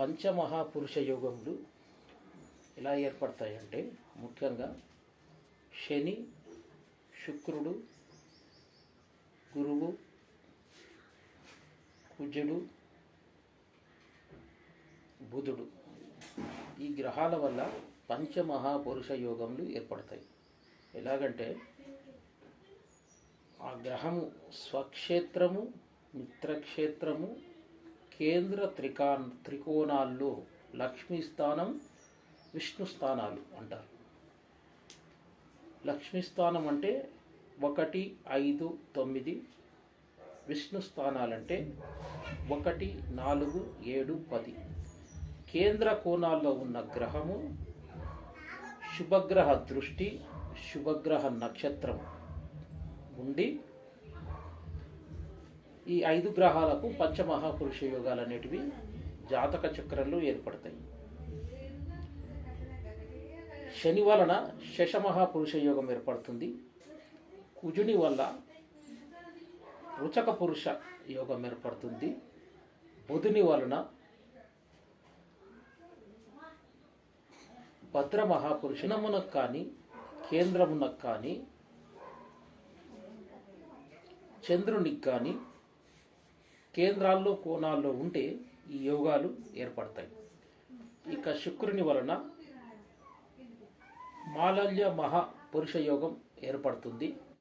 పంచమహాపురుష యోగములు ఎలా ఏర్పడతాయంటే ముఖ్యంగా శని, శుక్రుడు, గురువు, కుజుడు, బుధుడు ఈ గ్రహాల వల్ల పంచమహాపురుష యోగములు ఏర్పడతాయి. ఎలాగంటే ఆ గ్రహము స్వక్షేత్రము, మిత్రక్షేత్రము, కేంద్ర త్రికోణాల్లో లక్ష్మీ స్థానం, విష్ణు స్థానాలు అంటారు. లక్ష్మీ స్థానం అంటే 1, 5, 9, విష్ణు స్థానాలంటే 1, 4, 7, 10. కేంద్ర కోణాల్లో ఉన్న గ్రహము శుభగ్రహ దృష్టి, శుభగ్రహ నక్షత్రం ఉండి ఈ 5 గ్రహాలకు పంచమహాపురుష యోగాలు అనేటివి జాతక చక్రంలో ఏర్పడతాయి. శని వలన శశమహాపురుష యోగం ఏర్పడుతుంది. కుజుని వల్ల రుచక పురుష యోగం ఏర్పడుతుంది. బుధుని వలన భద్ర మహాపురుషనమునకు కానీ కేంద్రమునకు కానీ చంద్రునికి కానీ కేంద్రాల్లో కోణాల్లో ఉంటే ఈ యోగాలు ఏర్పడతాయి. ఇక శుక్రుని వలన మాలల్య మహాపురుష యోగం ఏర్పడుతుంది.